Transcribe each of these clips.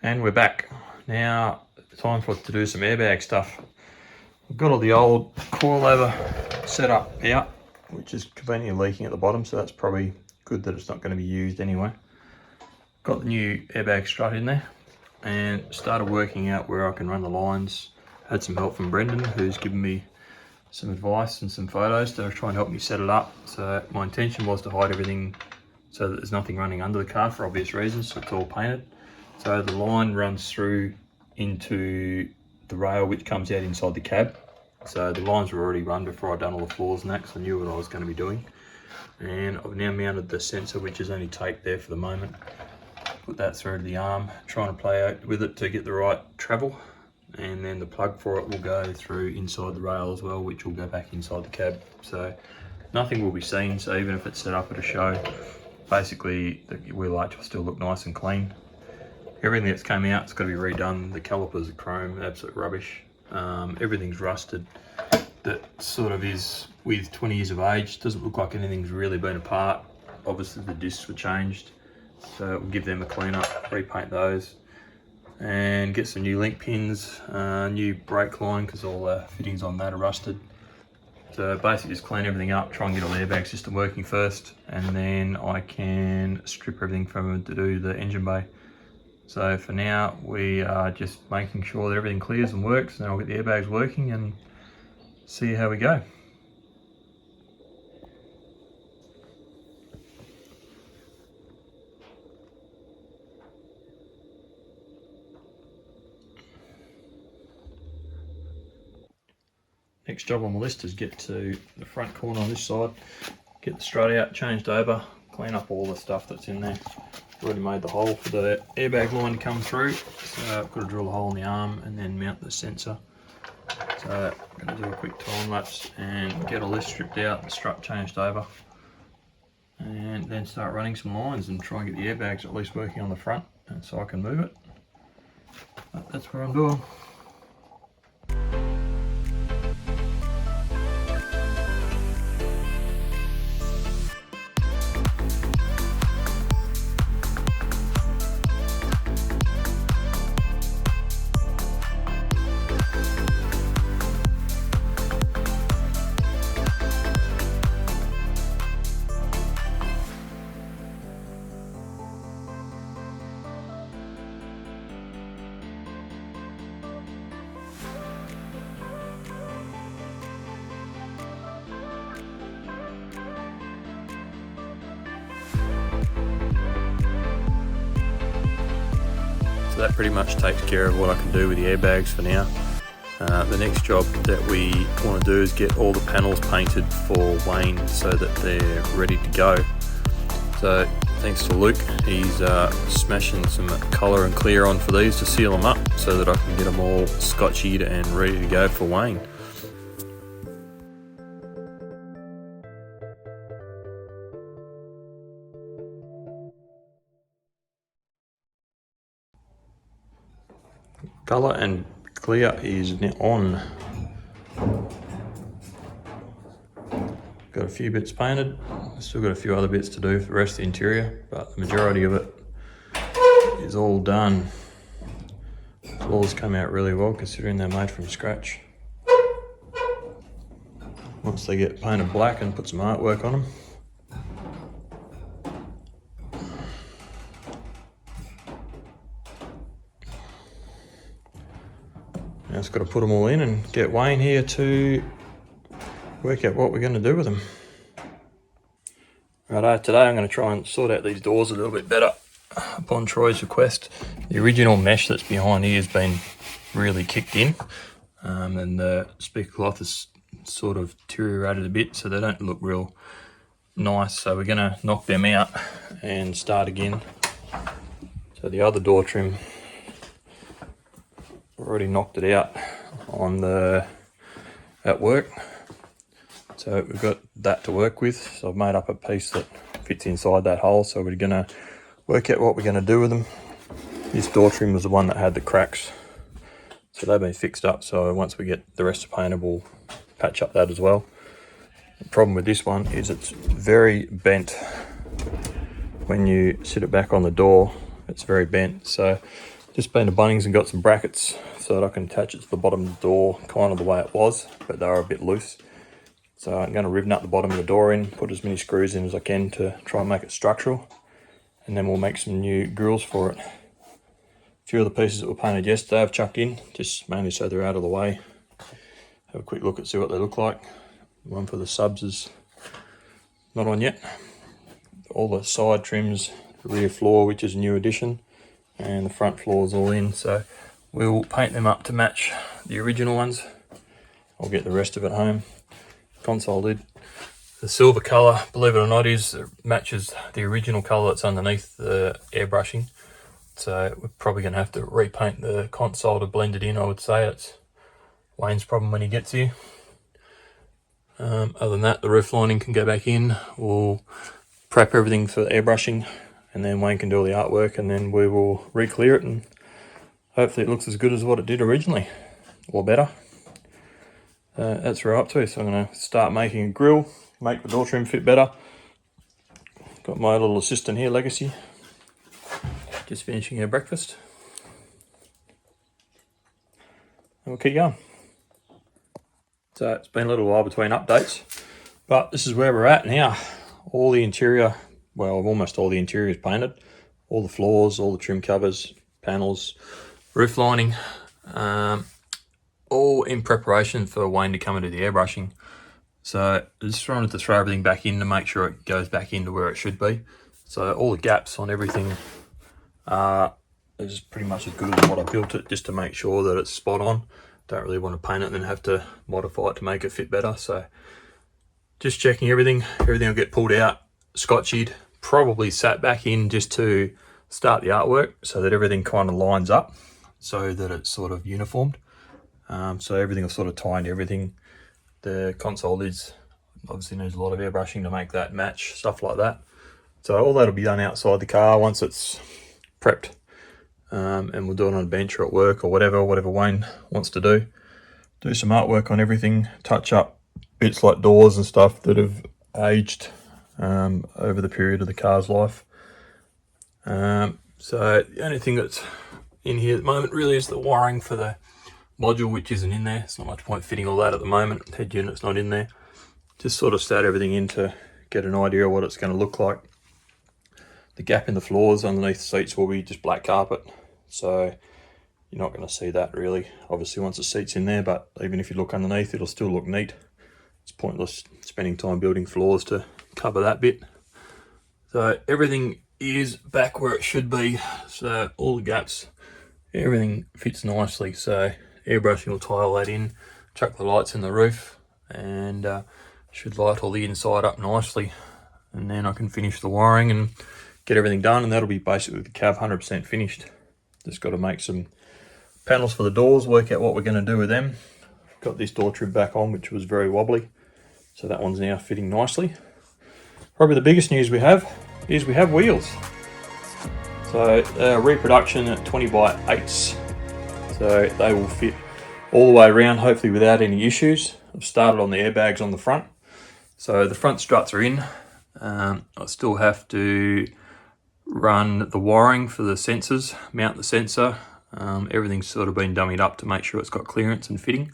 And we're back. Now, time for us to do some airbag stuff. We've got all the old coilover set up out, which is conveniently leaking at the bottom, so that's probably good that it's not going to be used anyway. Got the new airbag strut in there and started working out where I can run the lines. Had some help from Brendan, who's given me some advice and some photos to try and help me set it up. So my intention was to hide everything so that there's nothing running under the car for obvious reasons, so it's all painted. So the line runs through into the rail which comes out inside the cab. So the lines were already run before I'd done all the floors and that, because I knew what I was going to be doing. And I've now mounted the sensor, which is only taped there for the moment. Put that through to the arm, trying to play out with it to get the right travel. And then the plug for it will go through inside the rail as well, which will go back inside the cab. So nothing will be seen, so even if it's set up at a show, basically the wheel arch will still look nice and clean. Everything that's come out, it's got to be redone. The calipers are chrome, absolute rubbish. Everything's rusted. That sort of is with 20 years of age. Doesn't look like anything's really been apart. Obviously the discs were changed, so we'll give them a clean up, repaint those, and get some new link pins, new brake line because all the fittings on that are rusted. So basically just clean everything up, try and get all the airbag system working first, and then I can strip everything from it to do the engine bay. So for now, we are just making sure that everything clears and works, and I'll get the airbags working and see how we go. Next job on the list is get to the front corner on this side, get the strut out, changed over, clean up all the stuff that's in there. Already made the hole for the airbag line to come through, so I've got to drill a hole in the arm and then mount the sensor. So I'm going to do a quick time lapse and get all this stripped out, the strut changed over, and then start running some lines and try and get the airbags at least working on the front, and so I can move it. But that's what I'm doing. So that pretty much takes care of what I can do with the airbags for now. The next job that we want to do is get all the panels painted for Wayne so that they're ready to go. So thanks to Luke, he's smashing some colour and clear on for these to seal them up so that I can get them all scotchied and ready to go for Wayne. Colour and clear is now on. Got a few bits painted, still got a few other bits to do for the rest of the interior, but the majority of it is all done. The floors come out really well considering they're made from scratch. Once they get painted black and put some artwork on them. Now just got to put them all in and get Wayne here to work out what we're going to do with them. Righto, today I'm going to try and sort out these doors a little bit better upon Troy's request. The original mesh that's behind here has been really kicked in, and the speaker cloth has sort of deteriorated a bit, so they don't look real nice. So we're going to knock them out and start again. So the other door trim, already knocked it out on at work, so we've got that to work with. So I've made up a piece that fits inside that hole, so we're going to work out what we're going to do with them. This door trim was the one that had the cracks, so they've been fixed up, so once we get the rest of painted we'll patch up that as well. The problem with this one is it's very bent. When you sit it back on the door, it's very bent, so Just been to Bunnings and got some brackets so that I can attach it to the bottom of the door, kind of the way it was, but they were a bit loose. So I'm going to rivet up the bottom of the door in, put as many screws in as I can to try and make it structural, and then we'll make some new grills for it. A few of the pieces that were painted yesterday I've chucked in, just mainly so they're out of the way. Have a quick look at see what they look like. The one for the subs is not on yet. All the side trims, the rear floor, which is a new addition, and the front floor is all in, so we'll paint them up to match the original ones. I'll get the rest of it home. Console lid, the silver colour, believe it or not, matches the original colour that's underneath the airbrushing, so we're probably going to have to repaint the console to blend it in. I would say it's Wayne's problem when he gets here. Other than that, the roof lining can go back in. We'll prep everything for airbrushing, and then Wayne can do all the artwork, and then we will re-clear it, and hopefully it looks as good as what it did originally, or better. That's where we're up to, so I'm going to start making a grill, make the door trim fit better. Got my little assistant here, Legacy, just finishing her breakfast. And we'll keep going. So it's been a little while between updates, but this is where we're at now. All the interior, well, almost all the interior is painted. All the floors, all the trim covers, panels, roof lining, all in preparation for Wayne to come and do the airbrushing. So I just wanted to throw everything back in to make sure it goes back into where it should be. So all the gaps on everything is pretty much as good as what I built it, just to make sure that it's spot on. Don't really want to paint it and then have to modify it to make it fit better. So just checking everything will get pulled out, scotchied, probably sat back in just to start the artwork so that everything kind of lines up so that it's sort of uniformed. So everything will sort of tie into everything. The console lids obviously needs a lot of airbrushing to make that match, stuff like that. So all that'll be done outside the car once it's prepped. And we'll do it on a bench or at work or whatever Wayne wants to do. Do some artwork on everything, touch up bits like doors and stuff that have aged over the period of the car's life. So the only thing that's in here at the moment really is the wiring for the module, which isn't in there. It's not much point fitting all that at the moment. Head unit's not in there. Just sort of start everything in to get an idea of what it's going to look like. The gap in the floors underneath the seats will be just black carpet, so you're not going to see that really, obviously, once the seat's in there, but even if you look underneath, it'll still look neat. It's pointless spending time building floors to cover that bit. So everything is back where it should be, so all the gaps, everything fits nicely. So airbrushing will tie all that in, chuck the lights in the roof, and should light all the inside up nicely. And then I can finish the wiring and get everything done, and that'll be basically the cab 100% finished. Just got to make some panels for the doors, work out what we're going to do with them. Got this door trim back on, which was very wobbly, so that one's now fitting nicely. Probably the biggest news we have is we have wheels. So reproduction at 20x8s, so they will fit all the way around, hopefully without any issues. I've started on the airbags on the front, so the front struts are in. I still have to run the wiring for the sensors, mount the sensor. Everything's sort of been dummied up to make sure it's got clearance and fitting.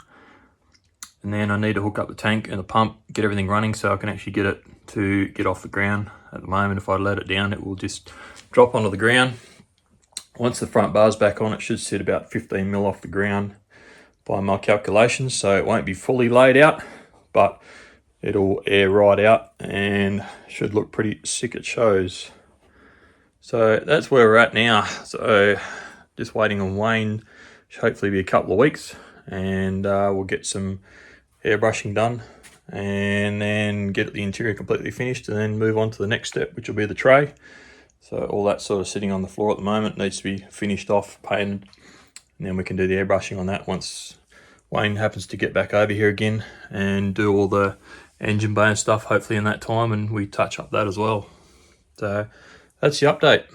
And then I need to hook up the tank and the pump, get everything running so I can actually get it to get off the ground. At the moment, if I let it down, it will just drop onto the ground. Once the front bar's back on, it should sit about 15 mil off the ground by my calculations, so it won't be fully laid out, but it'll air right out and should look pretty sick at shows. So that's where we're at now. So just waiting on Wayne, should hopefully be a couple of weeks, and we'll get some airbrushing done and then get the interior completely finished, and then move on to the next step, which will be the tray. So all that sort of sitting on the floor at the moment needs to be finished off, painted, and then we can do the airbrushing on that once Wayne happens to get back over here again and do all the engine bay and stuff hopefully in that time, and we touch up that as well. So that's the update.